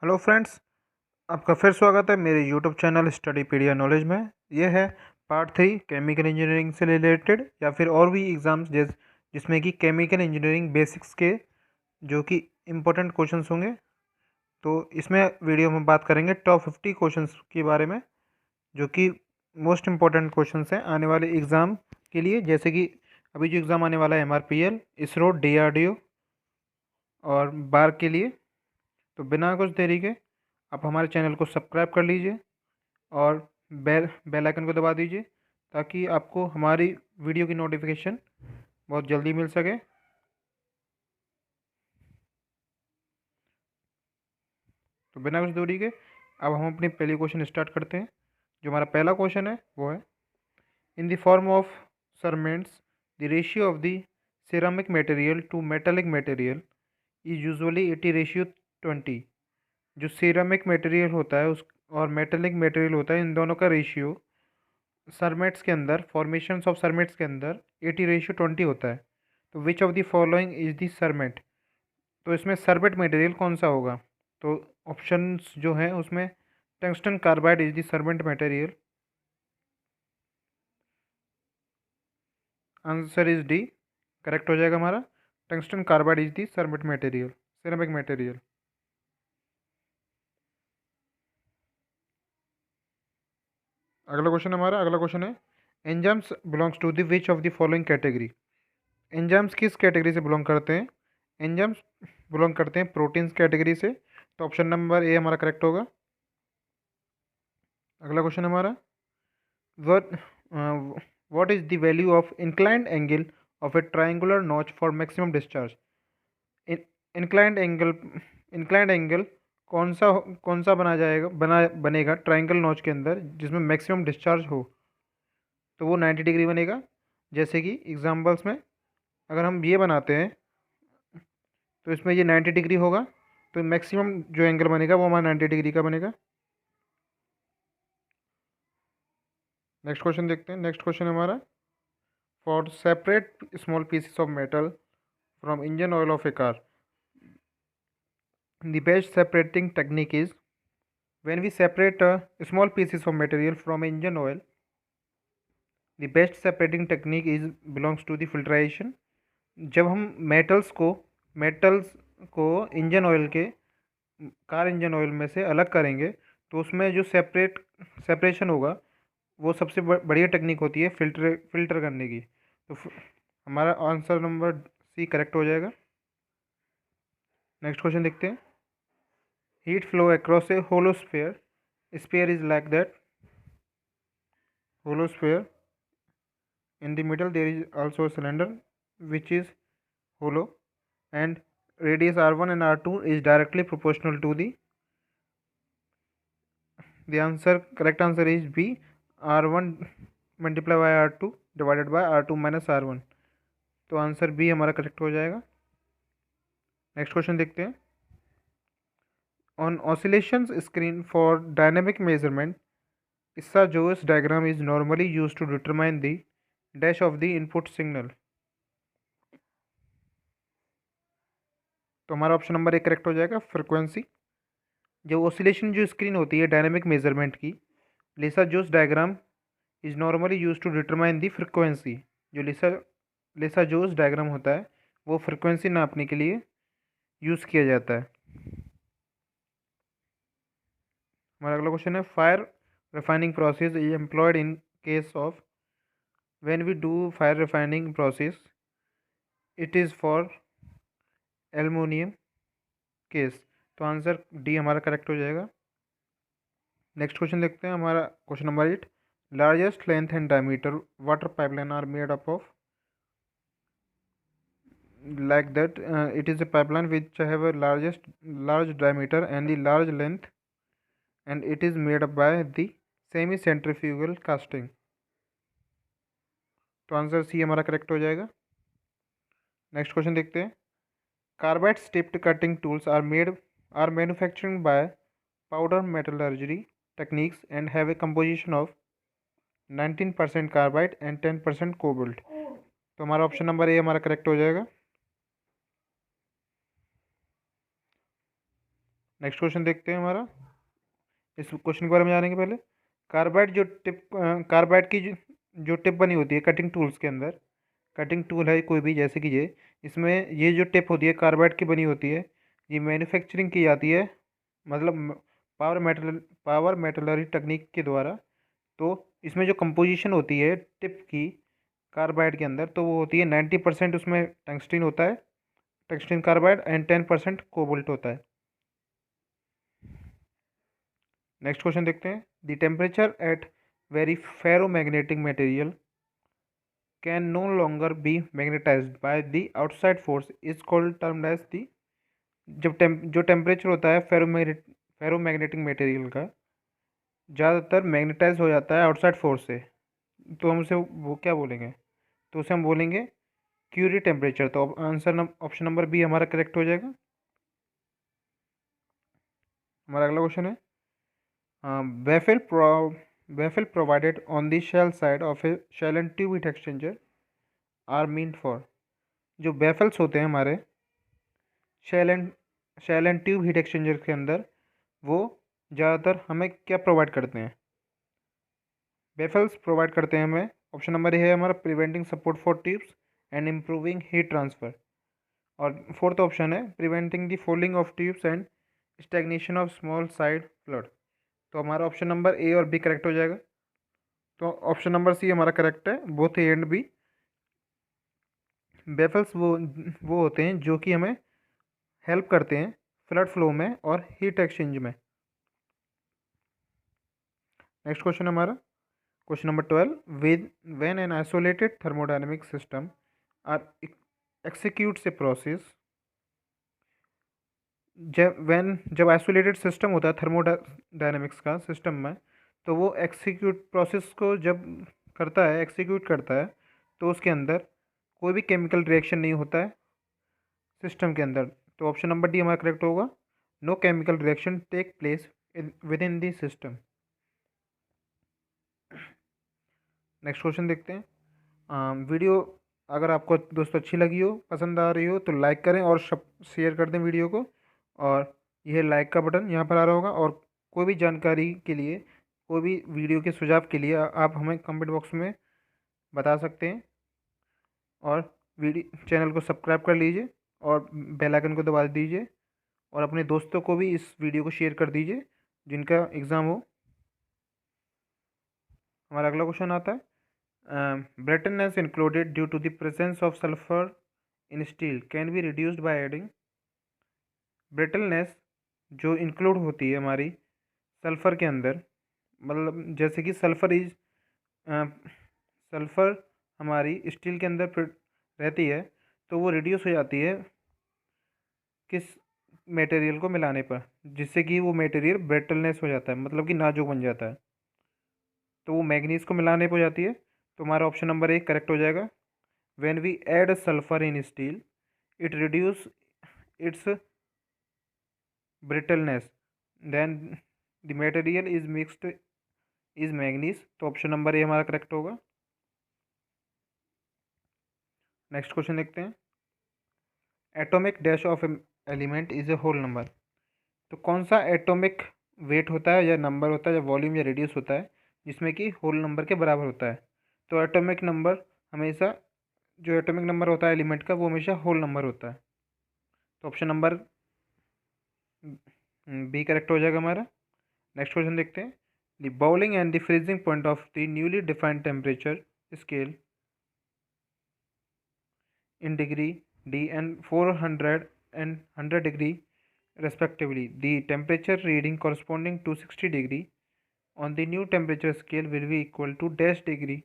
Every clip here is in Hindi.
हेलो फ्रेंड्स, आपका फिर स्वागत है मेरे यूट्यूब चैनल स्टडीपीडिया नॉलेज में। यह है पार्ट 3 केमिकल इंजीनियरिंग से रिलेटेड या फिर और भी एग्ज़ाम्स जिसमें कि केमिकल इंजीनियरिंग बेसिक्स के जो कि इम्पोर्टेंट क्वेश्चंस होंगे। तो इसमें वीडियो में बात करेंगे टॉप 50 क्वेश्चंस के बारे में जो कि मोस्ट इम्पोर्टेंट क्वेश्चंस हैं आने वाले एग्ज़ाम के लिए। जैसे कि अभी जो एग्ज़ाम आने वाला है MRPL, इसरो, DRDO और बार के लिए। तो बिना कुछ देरी के आप हमारे चैनल को सब्सक्राइब कर लीजिए और बेल आइकन को दबा दीजिए ताकि आपको हमारी वीडियो की नोटिफिकेशन बहुत जल्दी मिल सके। तो बिना कुछ दूरी के अब हम अपनी पहली क्वेश्चन स्टार्ट करते हैं। जो हमारा पहला क्वेश्चन है वो है, in the form of cermets the ratio of the ceramic material to metallic material is usually 80:20। जो सिरेमिक मटेरियल होता है उस और मेटेलिक मटेरियल होता है, इन दोनों का रेशियो सरमेट्स के अंदर, फॉर्मेशंस ऑफ सरमेट्स के अंदर 80:20 होता है। तो which of the following is the cermet. तो इसमें सरमेट मटेरियल कौन सा होगा? तो ऑप्शंस जो हैं उसमें tungsten carbide is the cermet material, answer is D, correct हो जाएगा हमारा। Tungsten carbide is the cermet material, ceramic material. अगला क्वेश्चन है, enzymes belongs to the which of the following category. Enzymes किस कैटेगरी से बिलोंग करते हैं? एंजाइम्स बिलोंग करते हैं प्रोटीन्स कैटेगरी से। तो ऑप्शन नंबर ए हमारा करेक्ट होगा। अगला क्वेश्चन हमारा, what what is the value of inclined angle of a triangular notch for maximum discharge? Inclined angle, inclined angle कौन सा बनेगा ट्रायंगल नॉच के अंदर जिसमें मैक्सिमम डिस्चार्ज हो? तो वो 90 डिग्री बनेगा। जैसे कि एग्जांपल्स में अगर हम ये बनाते हैं तो इसमें ये 90 डिग्री होगा, तो मैक्सिमम जो एंगल बनेगा वो हमारा 90 डिग्री का बनेगा। नेक्स्ट क्वेश्चन देखते हैं। नेक्स्ट क्वेश्चन हमारा, for separate small pieces of metal from engine oil of A car, the best separating technique is, when we separate small pieces of material from engine oil, the best separating technique is belongs to the filtration। जब हम मेटल्स को इंजन ऑयल के, कार इंजन ऑयल में से अलग करेंगे तो उसमें जो सेपरेशन होगा वो सबसे बढ़िया टेक्निक होती है फिल्टर करने की। तो हमारा आंसर नंबर सी करेक्ट हो जाएगा। नेक्स्ट क्वेश्चन देखते हैं, heat flow across a hollow sphere is like that hollow sphere, in the middle there is also a cylinder which is hollow, and radius r1 and r2 is directly proportional to the answer, correct answer is b, r1 multiplied by r2 divided by r2 minus r1। तो आंसर बी हमारा करेक्ट हो जाएगा। नेक्स्ट क्वेश्चन देखते हैं, on oscillations screen for dynamic measurement इसका जोस diagram is normally use to determine the dash of the input signal. तो हमारा ऑप्शन नंबर ए करेक्ट हो जाएगा, फ्रिक्वेंसी। जो ऑसिलेशन जो स्क्रीन होती है डायनेमिक मेजरमेंट की, Lissajous diagram is normally use to determine the frequency. जो लेसा जोस डायग्राम होता है वो फ्रिक्वेंसी नापने के लिए यूज़ किया जाता है। हमारा अगला क्वेश्चन है, fire refining process is employed in case of, when we do fire refining process it is for aluminium case. तो आंसर डी हमारा करेक्ट हो जाएगा। नेक्स्ट क्वेश्चन देखते हैं, हमारा question number 8, largest length and diameter water pipeline are made up of, like that it is a pipeline which have a large diameter and the large length, and it is made up by the semi centrifugal casting। तो आंसर सी हमारा करेक्ट हो जाएगा। नेक्स्ट क्वेश्चन देखते हैं, carbide stepped cutting tools are manufacturing by powder metallurgy techniques and have a composition of 19% carbide and 10% cobalt. तो हमारा ऑप्शन नंबर ए हमारा करेक्ट हो जाएगा। नेक्स्ट क्वेश्चन देखते हैं हमारा। इस क्वेश्चन के बारे में जानेंगे पहले। कार्बाइड की जो टिप बनी होती है कटिंग टूल्स के अंदर, कटिंग टूल है कोई भी, जैसे कि इसमें ये जो टिप होती है कार्बाइड की बनी होती है, ये मैन्युफैक्चरिंग की जाती है, मतलब पावर मेटलरी टेक्निक के द्वारा। तो इसमें जो कंपोजिशन होती है टिप की कार्बाइड के अंदर, तो वो होती है 90% उसमें टंगस्टीन होता है, टंगस्टीन कार्बाइड, एंड 10% कोबाल्ट होता है। नेक्स्ट क्वेश्चन देखते हैं। The temperature at very ferromagnetic material can no longer be magnetised by the outside force is called termed as the. जो टेम्परेचर होता है फेरोमैग्नेटिक मटेरियल का ज़्यादातर मैग्नेटाइज हो जाता है आउटसाइड फोर्स से, तो हम उसे वो क्या बोलेंगे, तो उसे हम बोलेंगे क्यूरी टेम्परेचर। तो आंसर ऑप्शन नंबर बी हमारा करेक्ट हो जाएगा। हमारा अगला क्वेश्चन है, baffle pro baffle provided on the shell side of a shell and tube heat exchanger are meant for। जो baffles होते हैं हमारे shell and tube heat exchanger के अंदर, वो ज़्यादातर हमें क्या प्रोवाइड करते हैं, बेफल्स प्रोवाइड करते हैं हमें। ऑप्शन नंबर ए है हमारा preventing support for tubes and improving heat transfer. और फोर्थ ऑप्शन है preventing the folding of tubes and stagnation of small side flood. तो हमारा ऑप्शन नंबर ए और बी करेक्ट हो जाएगा। तो ऑप्शन नंबर सी हमारा करेक्ट है, बोथ ए एंड बी। बेफल्स वो होते हैं जो कि हमें हेल्प करते हैं फ्लड फ्लो में और हीट एक्सचेंज में। नेक्स्ट क्वेश्चन हमारा question number 12। With when an isolated thermodynamic system are executes a process. जब आइसोलेटेड सिस्टम होता है थर्मोडायनेमिक्स का सिस्टम में, तो वो एक्सिक्यूट प्रोसेस को जब करता है, एक्सिक्यूट करता है, तो उसके अंदर कोई भी केमिकल रिएक्शन नहीं होता है सिस्टम के अंदर। तो ऑप्शन नंबर डी हमारा करेक्ट होगा, no chemical reaction take place within the system. Next question देखते हैं। वीडियो अगर आपको दोस्तों अच्छी लगी हो, पसंद आ रही हो, तो लाइक करें और शेयर कर दें वीडियो को। और यह लाइक का बटन यहाँ पर आ रहा होगा। और कोई भी जानकारी के लिए, कोई भी वीडियो के सुझाव के लिए आप हमें कमेंट बॉक्स में बता सकते हैं। और वीडियो चैनल को सब्सक्राइब कर लीजिए और बेल आइकन को दबा दीजिए। और अपने दोस्तों को भी इस वीडियो को शेयर कर दीजिए जिनका एग्ज़ाम हो। हमारा अगला क्वेश्चन आता है, brittleness included due to the presence of sulphur in steel can be reduced by adding. Brittleness जो इंक्लूड होती है हमारी सल्फ़र के अंदर, मतलब जैसे कि सल्फ़र हमारी स्टील के अंदर रहती है, तो वो रिड्यूस हो जाती है किस मटेरियल को मिलाने पर, जिससे कि वो मटेरियल ब्रिटलनेस हो जाता है, मतलब कि नाजुक बन जाता है। तो वो मैग्नीज को मिलाने पर हो जाती है। तो हमारा ऑप्शन नंबर एक करेक्ट हो जाएगा। When we add sulphur in steel it reduce its brittleness, then the material is mixed is manganese। तो ऑप्शन नंबर ए हमारा करेक्ट होगा। नेक्स्ट क्वेश्चन देखते हैं, atomic dash of element is a whole number. तो कौन सा एटॉमिक वेट होता है या नंबर होता है या वॉल्यूम या रेडियस होता है जिसमें कि होल नंबर के बराबर होता है। तो एटॉमिक नंबर हमेशा, जो एटॉमिक नंबर होता है एलिमेंट का, वो हमेशा होल नंबर होता है। तो ऑप्शन नंबर बी करेक्ट हो जाएगा हमारा। नेक्स्ट क्वेश्चन देखते हैं, the boiling and the freezing point of the newly defined temperature scale in degree D and 400 and 100 degree respectively. The temperature reading corresponding to 60 degree on the new temperature scale will be equal to dash degree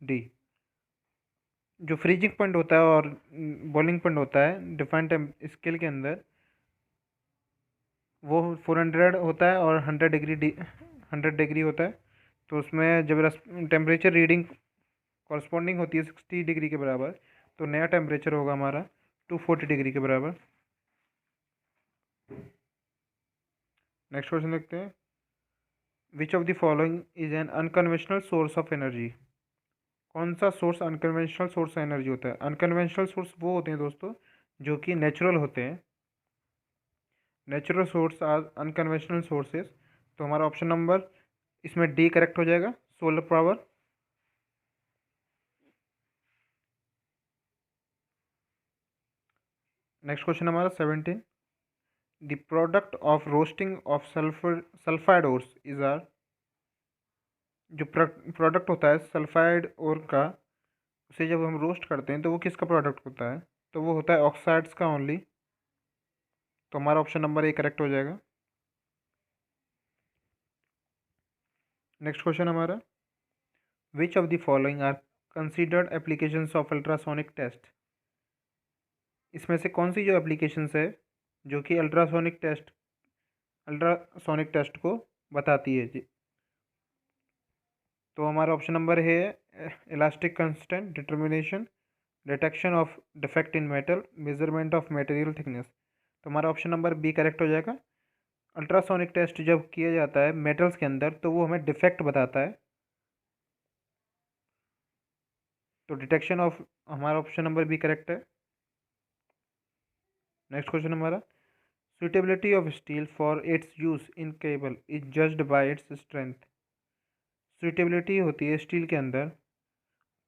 D। जो फ्रीजिंग पॉइंट होता है और बॉइलिंग पॉइंट होता है डिफाइंड स्केल के अंदर, वो 400 होता है और 100 डिग्री होता है। तो उसमें जब टेम्परेचर रीडिंग कॉरस्पॉन्डिंग होती है 60 डिग्री के बराबर, तो नया टेम्परेचर होगा हमारा 240 डिग्री के बराबर। नेक्स्ट क्वेश्चन देखते हैं, विच of the following is an unconventional source of energy. कौन सा सोर्स अनकन्वेंशनल सोर्स एनर्जी होता है। अनकन्वेंशनल सोर्स वो होते हैं दोस्तों जो कि नेचुरल होते हैं, natural source are unconventional sources. तो हमारा ऑप्शन नंबर इसमें डी करेक्ट हो जाएगा, सोलर पावर। नेक्स्ट क्वेश्चन हमारा 17, the product of roasting of sulphide ores is are. जो प्रोडक्ट होता है सल्फाइड ओर का, उसे जब हम रोस्ट करते हैं तो वो किसका प्रोडक्ट होता है? तो वो होता है ऑक्साइड्स का ओनली। तो हमारा ऑप्शन नंबर ए करेक्ट हो जाएगा। नेक्स्ट क्वेश्चन हमारा, which of the following are considered applications of ultrasonic test. इसमें से कौन सी जो एप्लीकेशंस है जो कि अल्ट्रासोनिक टेस्ट को बताती है जी? तो हमारा ऑप्शन नंबर है elastic constant determination, detection of defect in metal, measurement of material thickness. तो हमारा ऑप्शन नंबर बी करेक्ट हो जाएगा। अल्ट्रासोनिक टेस्ट जब किया जाता है मेटल्स के अंदर तो वो हमें डिफेक्ट बताता है। तो डिटेक्शन ऑफ, हमारा ऑप्शन नंबर बी करेक्ट है। नेक्स्ट क्वेश्चन हमारा, suitability of steel for its use in cable is judged bye its strength. Suitability होती है स्टील के अंदर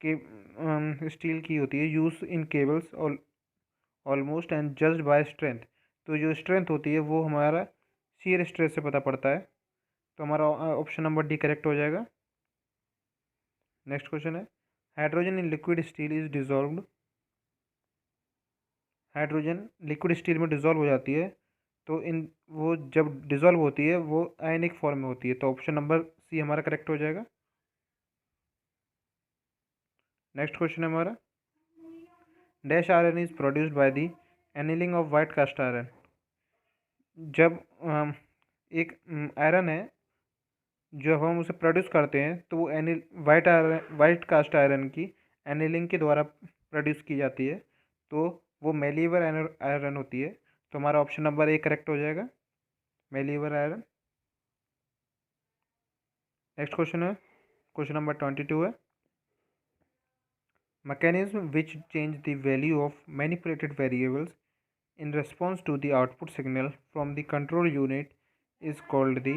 के स्टील की होती है यूज इन केबल्स और almost and judged bye strength. तो जो स्ट्रेंथ होती है वो हमारा शियर स्ट्रेस से पता पड़ता है। तो हमारा ऑप्शन नंबर डी करेक्ट हो जाएगा। नेक्स्ट क्वेश्चन है, hydrogen in liquid steel is dissolved. Hydrogen liquid steel में डिजॉल्व हो जाती है, तो इन वो जब डिजॉल्व होती है वो आयनिक फॉर्म में होती है। तो ऑप्शन नंबर सी हमारा करेक्ट हो जाएगा। नेक्स्ट क्वेश्चन है हमारा, dash iron is produced by the annealing of white cast iron. जब एक आयरन है, जब हम उसे प्रोड्यूस करते हैं तो वो एनिल वाइट कास्ट आयरन की एनिलिंग के द्वारा प्रोड्यूस की जाती है। तो वो मेलीवर आयरन होती है। तो हमारा ऑप्शन नंबर ए करेक्ट हो जाएगा, मेलीवर आयरन। नेक्स्ट क्वेश्चन है, क्वेश्चन नंबर 22 है, mechanism which change the value of manipulated variables in response to the output signal from the control unit is called the,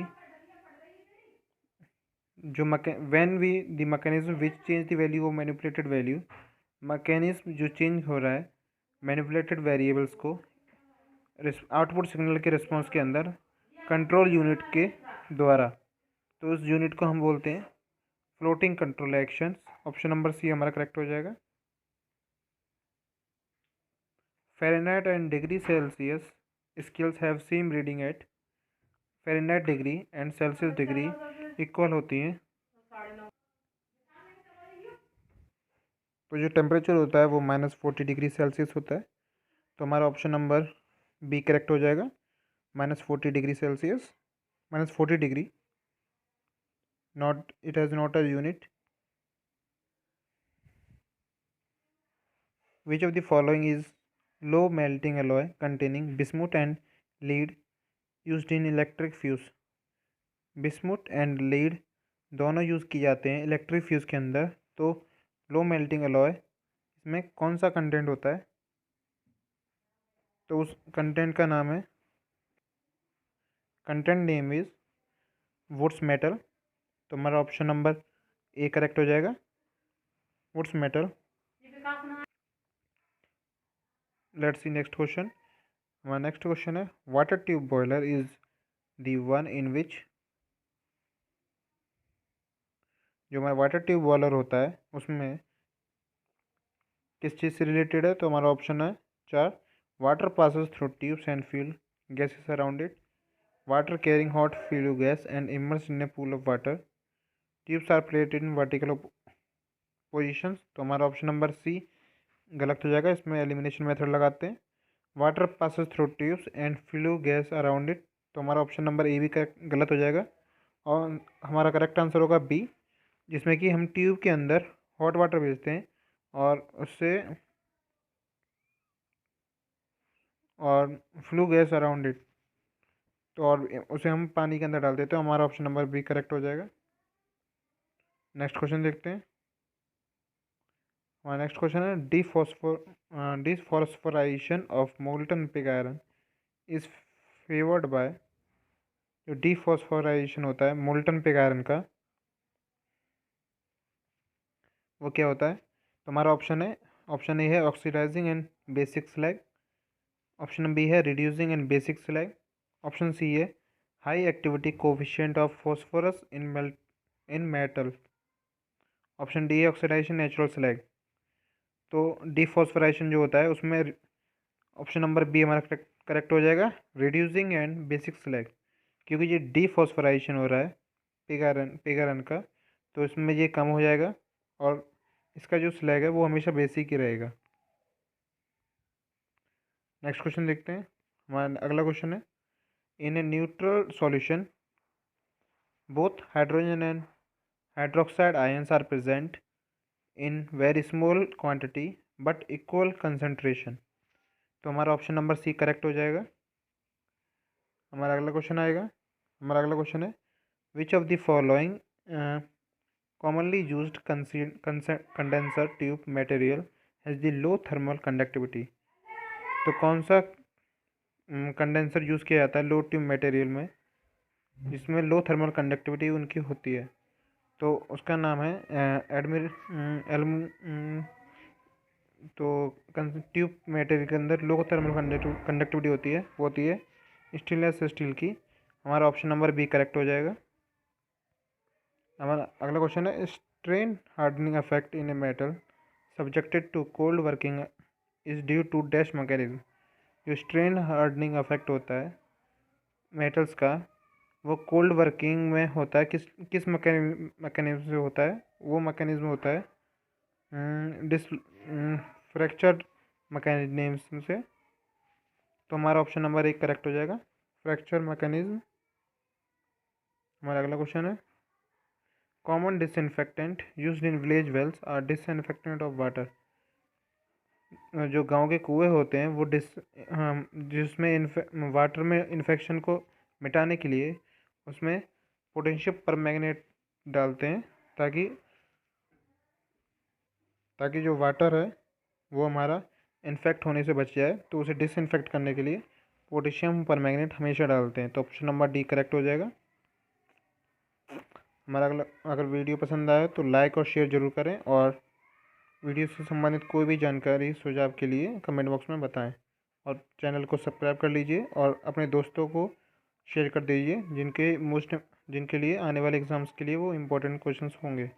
जो when we the mechanism which change the value of manipulated value, mechanism जो change हो रहा है manipulated variables को आउटपुट सिग्नल के रिस्पॉन्स के अंदर कंट्रोल यूनिट के द्वारा, तो उस यूनिट को हम बोलते हैं floating control actions. Option number C हमारा करेक्ट हो जाएगा। Fahrenheit and degree Celsius scales have same reading at. Fahrenheit degree and Celsius degree equal होती हैं। तो जो टेम्परेचर होता है वो -40 डिग्री सेल्सियस होता है। तो हमारा ऑप्शन नंबर बी करेक्ट हो जाएगा, -40 degree Celsius, -40 degree, not it has not a unit. Which of the following is low melting alloy containing bismuth and lead used in electric fuse. Bismuth and lead दोनों यूज़ किए जाते हैं इलेक्ट्रिक फ्यूज़ के अंदर। तो लो मेल्टिंग अलॉय इसमें कौन सा कंटेंट होता है? तो उस कंटेंट का नाम है, content name is Wood's metal. तो हमारा ऑप्शन नंबर ए करेक्ट हो जाएगा, Wood's metal. Let's see next question. हमारा नेक्स्ट क्वेश्चन है, water tube boiler is the one in which. जो हमारा वाटर ट्यूब बॉयलर होता है उसमें किस चीज़ से रिलेटेड है? तो हमारा ऑप्शन है 4, water passes through tubes and fuel gases around it, water carrying hot fuel gas and immerse in a pool of water, tubes are plated in vertical positions. तो हमारा ऑप्शन नंबर सी गलत हो जाएगा, इसमें एलिमिनेशन मेथड लगाते हैं। Water passes through tubes and flue gas around it. तो हमारा ऑप्शन नंबर ए भी गलत हो जाएगा और हमारा करेक्ट आंसर होगा बी, जिसमें कि हम ट्यूब के अंदर हॉट वाटर भेजते हैं और उससे और फ्लू गैस अराउंड इट, तो और उसे हम पानी के अंदर डाल देते हैं। हमारा ऑप्शन नंबर बी करेक्ट हो जाएगा। नेक्स्ट क्वेश्चन देखते हैं। हमारा नेक्स्ट क्वेश्चन है, dephosphorization of molten pig iron is favoured by, जो डीफॉस्फोराइजेशन होता है मोल्टन पिग आयरन का, वो क्या होता है? तो हमारा ऑप्शन ए है oxidizing and basic slag, option B है reducing and basic slag, option C है high activity coefficient of phosphorus in metal, option D है ऑक्सीडाइजेशन नेचुरल स्लैग। तो डीफॉस्फोराइजेशन जो होता है उसमें ऑप्शन नंबर बी हमारा करेक्ट हो जाएगा, रिड्यूसिंग एंड बेसिक स्लैग, क्योंकि ये डीफॉस्फोराइजेशन हो रहा है पिग आयरन का, तो इसमें ये कम हो जाएगा और इसका जो स्लैग है वो हमेशा बेसिक ही रहेगा। नेक्स्ट क्वेश्चन देखते हैं। हमारा अगला क्वेश्चन है, in a neutral solution both hydrogen and hydroxide ions are present in very small quantity but equal concentration. तो हमारा ऑप्शन नंबर सी करेक्ट हो जाएगा। हमारा अगला क्वेश्चन आएगा। हमारा अगला क्वेश्चन है, विच of the following commonly used condenser tube material has the low thermal conductivity। तो कौन सा कंडेंसर यूज़ किया जाता है लो ट्यूब मटेरियल में जिसमें लो थर्मल कंडक्टिविटी उनकी होती है? तो उसका नाम है एडमिर एलम तो ट्यूब मटेरियल के अंदर लो थर्मल कंडक्टिविटी होती है, वो होती है स्टेनलेस स्टील की। हमारा ऑप्शन नंबर बी करेक्ट हो जाएगा। हमारा अगला क्वेश्चन है, strain hardening effect in a metal subjected to cold working is due to dash mechanism. जो स्ट्रेन हार्डनिंग इफेक्ट होता है मेटल्स का, वो कोल्ड वर्किंग में होता है। किस मैकेनिज्म से होता है? वो मैकेनिज्म होता है डिस फ्रैक्चर मैकेनिज्म से। तो हमारा ऑप्शन नंबर एक करेक्ट हो जाएगा, फ्रैक्चर मैकेनिज्म। हमारा अगला क्वेश्चन है, common disinfectant used in village wells are disinfectant of water. जो गांव के कुएं होते हैं वो जिसमें वाटर में इन्फेक्शन को मिटाने के लिए उसमें पोटेशियम परमैंगनेट डालते हैं ताकि जो वाटर है वो हमारा इन्फेक्ट होने से बच जाए। तो उसे डिसइंफेक्ट करने के लिए पोटेशियम परमैंगनेट हमेशा डालते हैं। तो ऑप्शन नंबर डी करेक्ट हो जाएगा। हमारा अगर वीडियो पसंद आए तो लाइक और शेयर ज़रूर करें, और वीडियो से संबंधित कोई भी जानकारी सुझाव के लिए कमेंट बॉक्स में बताएं, और चैनल को सब्सक्राइब कर लीजिए और अपने दोस्तों को शेयर कर दीजिए जिनके लिए आने वाले एग्ज़ाम्स के लिए वो इम्पोर्टेंट क्वेश्चंस होंगे।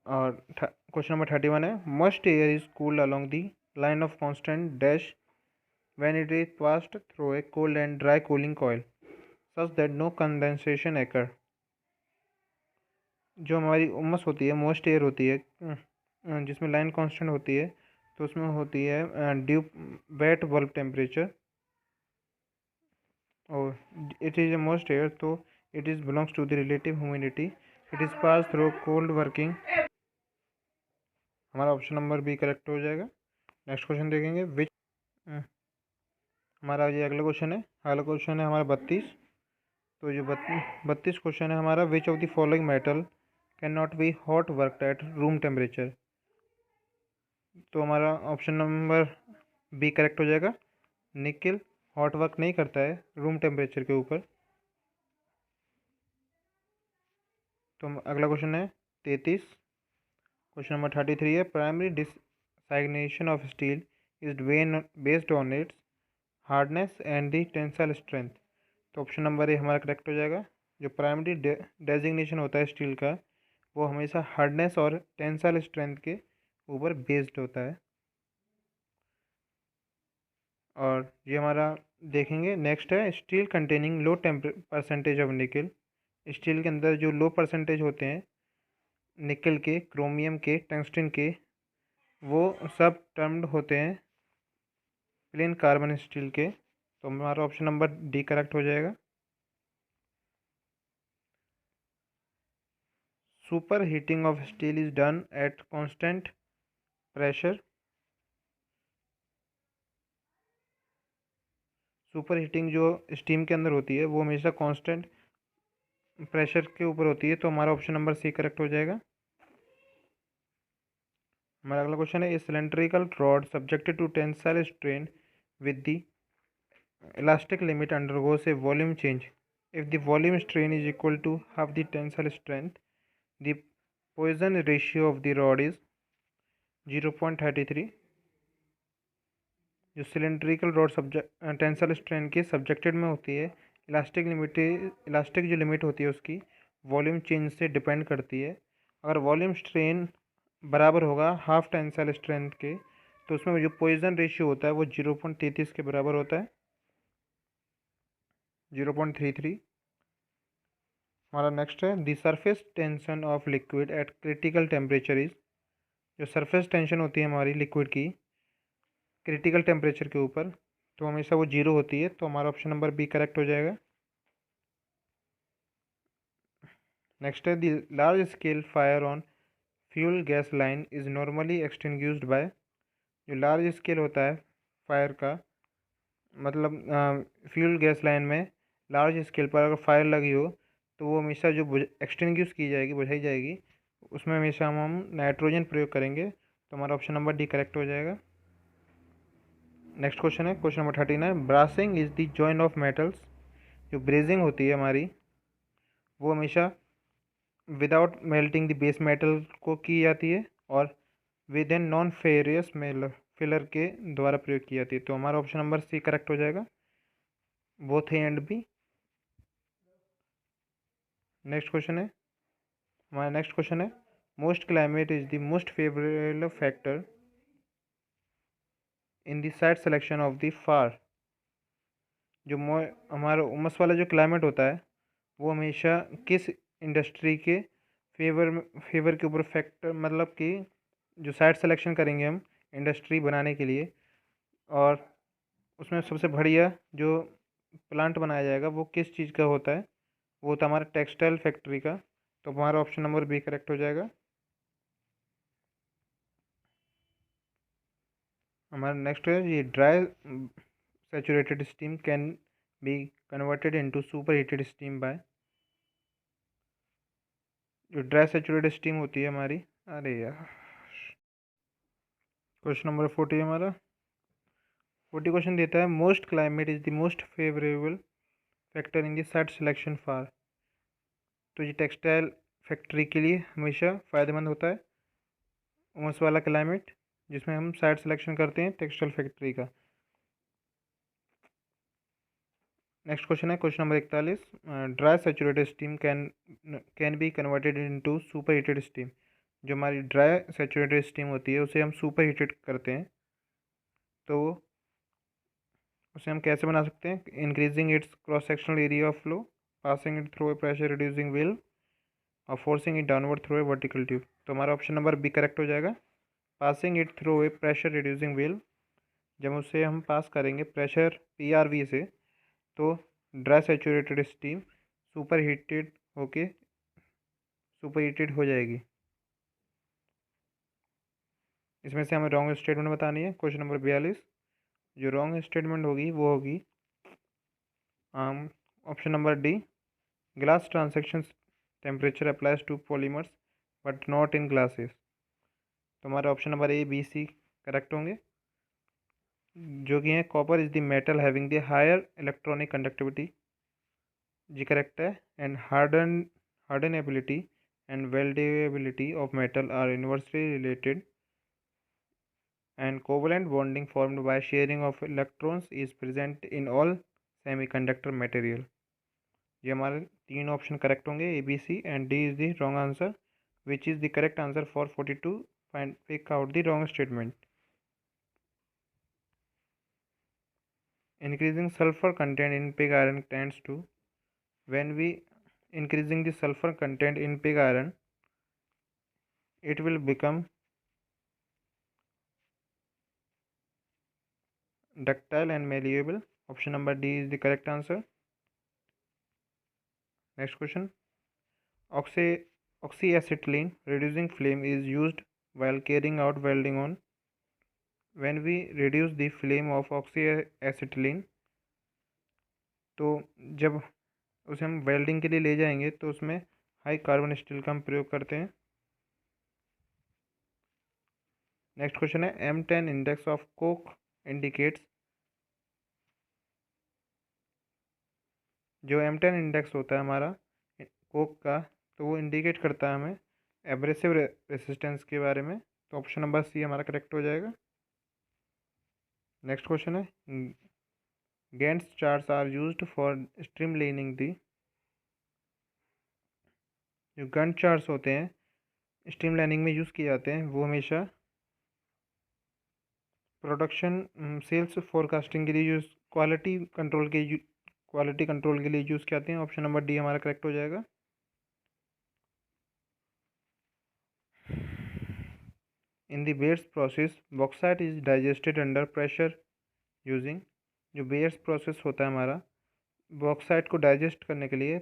और क्वेश्चन नंबर 31 है, moist air is cooled along the line of constant dash when it is passed through a cold and dry cooling coil such that no condensation occur. जो हमारी उमस होती है, मोस्ट एयर होती है जिसमें लाइन कांस्टेंट होती है, तो उसमें होती है ड्यू वेट बल्ब टेम्परेचर, और it is a moist air, तो it is belongs to the relative humidity, it is pass through cold working. हमारा ऑप्शन नंबर बी करेक्ट हो जाएगा। नेक्स्ट क्वेश्चन देखेंगे, विच हमारा ये अगला क्वेश्चन है। अगला क्वेश्चन है हमारा 32। तो जो 32 क्वेश्चन है हमारा, which of the following metal can not be hot worked at room temperature. तो हमारा ऑप्शन नंबर बी करेक्ट हो जाएगा, निकिल हॉट वर्क नहीं करता है रूम टेम्परेचर के ऊपर। तो अगला क्वेश्चन है 33। क्वेश्चन नंबर 33 है, primary designation of steel is based on its hardness and the tensile strength. तो ऑप्शन नंबर ए हमारा करेक्ट हो जाएगा। जो प्राइमरी डेजिग्नेशन होता है स्टील का, वो हमेशा हार्डनेस और टेंसाइल स्ट्रेंथ के ऊपर बेस्ड होता है। और ये हमारा देखेंगे नेक्स्ट है, steel containing low percentage of निकल। स्टील के अंदर जो लो परसेंटेज होते हैं निकल के, क्रोमियम के, टंगस्टन के, वो सब टर्म्ड होते हैं प्लेन कार्बन स्टील के। तो हमारा ऑप्शन नंबर डी करेक्ट हो जाएगा। Super heating of steel is done at constant pressure. Super heating जो स्टीम के अंदर होती है वो हमेशा कांस्टेंट प्रेशर के ऊपर होती है। तो हमारा ऑप्शन नंबर सी करेक्ट हो जाएगा। हमारा अगला क्वेश्चन है, a cylindrical rod subjected to tensile strain with the elastic limit undergoes a volume change. If the volume strain is equal to half the tensile strength, the Poisson ratio of the rod is 0.33. जो सिलेंड्रिकल रॉड टेंसल स्ट्रेन के सब्जेक्टेड में होती है, इलास्टिक जो लिमिट होती है उसकी वॉल्यूम चेंज से डिपेंड करती है। अगर वॉल्यूम स्ट्रेन बराबर होगा हाफ टेंसल स्ट्रेंथ के, तो उसमें जो पॉइजन रेशियो होता है वो 0.33 के बराबर होता है, 0.33। हमारा नेक्स्ट है the surface tension of liquid at critical temperature is. जो सरफेस टेंशन होती है हमारी लिक्विड की क्रिटिकल टेम्परेचर के ऊपर, तो हमेशा वो 0 होती है, तो हमारा ऑप्शन नंबर बी करेक्ट हो जाएगा। नेक्स्ट है the large scale fire on fuel gas line is normally extinguished by. जो लार्ज स्केल होता है फायर का, मतलब फ्यूल गैस लाइन में लार्ज स्केल पर अगर फायर लगी हो तो वो हमेशा जो एक्सटिंग्विश की जाएगी, बुझाई जाएगी, उसमें हमेशा हम नाइट्रोजन प्रयोग करेंगे, तो हमारा ऑप्शन नंबर डी करेक्ट हो जाएगा। नेक्स्ट क्वेश्चन है question number 39। Brazing is the join of metals. जो ब्रेजिंग होती है हमारी वो हमेशा without melting the base metal को की जाती है और with an non ferrous filler के द्वारा प्रयोग की जाती है, तो हमारा ऑप्शन नंबर सी करेक्ट हो जाएगा, both A and B. Next question है हमारा नेक्स्ट क्वेश्चन है most climate is the most favourable factor in the site selection of the far. जो हमारा उमस वाला जो क्लाइमेट होता है वो हमेशा किस इंडस्ट्री के फेवर के ऊपर फैक्टर, मतलब कि जो साइट सिलेक्शन करेंगे हम इंडस्ट्री बनाने के लिए, और उसमें सबसे बढ़िया जो प्लांट बनाया जाएगा वो किस चीज़ का होता है, वो होता है हमारा टेक्सटाइल फैक्ट्री का, तो हमारा ऑप्शन नंबर बी करेक्ट हो जाएगा। हमारा नेक्स्ट है ये dry saturated steam can be converted into super heated steam by. जो ड्राई सैचुरेटेड स्टीम होती है हमारी, अरे यार, क्वेश्चन नंबर 40 हमारा 40 क्वेश्चन देता है most climate is the most favourable factor in the site selection for. तो ये टेक्सटाइल फैक्ट्री के लिए हमेशा फ़ायदेमंद होता है उमस वाला क्लाइमेट, जिसमें हम साइट सिलेक्शन करते हैं टेक्सटाइल फैक्ट्री का। नेक्स्ट क्वेश्चन है question number 41। Dry saturated steam can be converted into super heated steam. जो हमारी ड्राई सैचुरेटेड स्टीम होती है उसे हम सुपर हीटेड करते हैं, तो उसे हम कैसे बना सकते हैं, increasing its cross sectional area of flow, passing it through a pressure reducing wheel, और forcing it downward through a vertical tube. तो हमारा ऑप्शन नंबर बी करेक्ट हो जाएगा, passing it through a pressure reducing wheel. जब उसे हम पास करेंगे प्रेशर PRV से, तो dry saturated steam super heated होके सुपर हीटेड हो जाएगी। इसमें से हमें रॉन्ग स्टेटमेंट बतानी है। Question number 42। जो रॉन्ग स्टेटमेंट होगी वो होगी option number D, glass transition temperature applies to polymers but not in glasses. तो हमारा option number A B C correct होंगे, जो कि है copper is the metal having the higher electronic conductivity, G correct है, and hardenability and weldability of metal are inversely related, and covalent bonding formed by sharing of electrons is present in all semiconductor material। ये हमारे तीन ऑप्शन करेक्ट होंगे, A B C and D is the wrong answer, which is the correct answer for 42। Find pick out the wrong statement. Increasing sulfur content in pig iron tends to, when we increasing the sulfur content in pig iron, it will become ductile and malleable. Option number D is the correct answer. Next question. Oxyacetylene reducing flame is used while carrying out welding on. When we reduce the flame of oxyacetylene, तो जब उसे हम वेल्डिंग के लिए ले जाएंगे तो उसमें हाई कार्बन स्टील का हम प्रयोग करते हैं। नेक्स्ट क्वेश्चन है M10 index of Coke indicates जो M10 इंडेक्स होता है हमारा कोक का, तो वो इंडिकेट करता है हमें एब्रेसिव रेसिस्टेंस के बारे में। तो ऑप्शन नंबर सी हमारा करेक्ट हो जाएगा। नेक्स्ट क्वेश्चन है, Gantt's charts are used for streamlining the. जो गैंट चार्ट्स होते हैं स्ट्रीमलाइनिंग में यूज़ किए जाते हैं, वो हमेशा प्रोडक्शन सेल्स फोरकास्टिंग के लिए यूज़, क्वालिटी कंट्रोल के लिए यूज़ किए जाते हैं। ऑप्शन नंबर डी हमारा करेक्ट हो जाएगा। In the bears process bauxite is digested under pressure using. जो बेयर्स प्रोसेस होता है हमारा बॉक्साइट को डाइजेस्ट करने के लिए,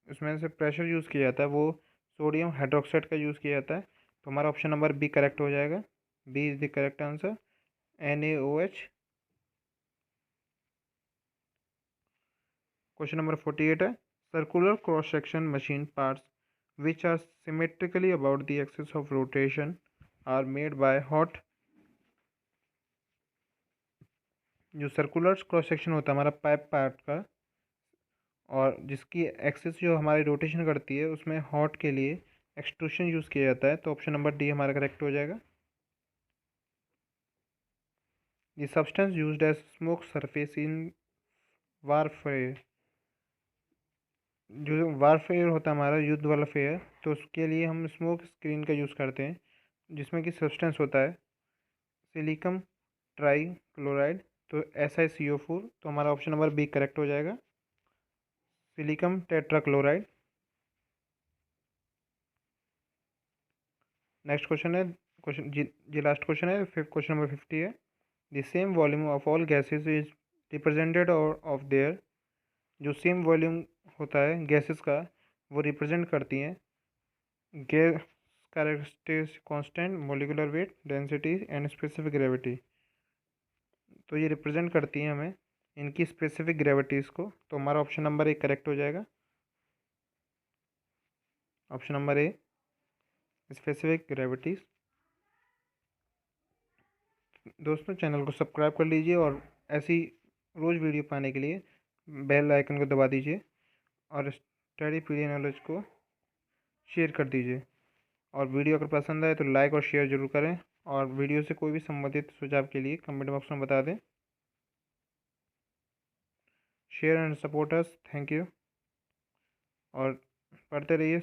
उसमें से प्रेशर यूज़ किया जाता है, वो सोडियम हाइड्रोक्साइड का यूज़ किया जाता है। तो हमारा ऑप्शन नंबर बी करेक्ट हो जाएगा। B is the correct answer, NaOH। Question number 48 है, circular cross section machine parts which are symmetrically about the axis of rotation are made by hot. जो सर्कुलर क्रॉस सेक्शन होता है हमारा पाइप पार्ट का, और जिसकी एक्सिस जो हमारी रोटेशन करती है, उसमें हॉट के लिए एक्सट्रूशन यूज़ किया जाता है। तो ऑप्शन नंबर डी हमारा करेक्ट हो जाएगा। The substance used as smoke surface in warfare. जो वारफेयर होता है हमारा युद्ध वाला फेयर, तो उसके लिए हम स्मोक स्क्रीन का यूज़ करते हैं, जिसमें कि सब्सटेंस होता है सिलिकम ट्राई क्लोराइड, तो SiCO4। तो हमारा ऑप्शन नंबर बी करेक्ट हो जाएगा, सिलिकम टेट्राक्लोराइड। नेक्स्ट क्वेश्चन है, क्वेश्चन जी लास्ट क्वेश्चन है, क्वेश्चन नंबर 50 है, the same volume of all gases is represented और ऑफ देयर। जो सेम वॉल्यूम होता है गैसेस का, वो रिप्रेजेंट करती हैं gas characteristics, constant molecular weight, density and specific gravity. तो ये रिप्रेजेंट करती हैं हमें इनकी स्पेसिफिक ग्रेविटीज़ को। तो हमारा ऑप्शन नंबर ए करेक्ट हो जाएगा। Option number A, specific gravities. दोस्तों चैनल को सब्सक्राइब कर लीजिए और ऐसी रोज़ वीडियो पाने के लिए बेल आइकन को दबा दीजिए और स्टडी पीडिया नॉलेज को शेयर कर दीजिए। और वीडियो अगर पसंद आए तो लाइक और शेयर ज़रूर करें, और वीडियो से कोई भी संबंधित सुझाव के लिए कमेंट बॉक्स में बता दें। Share and support us, thank you. और पढ़ते रहिए।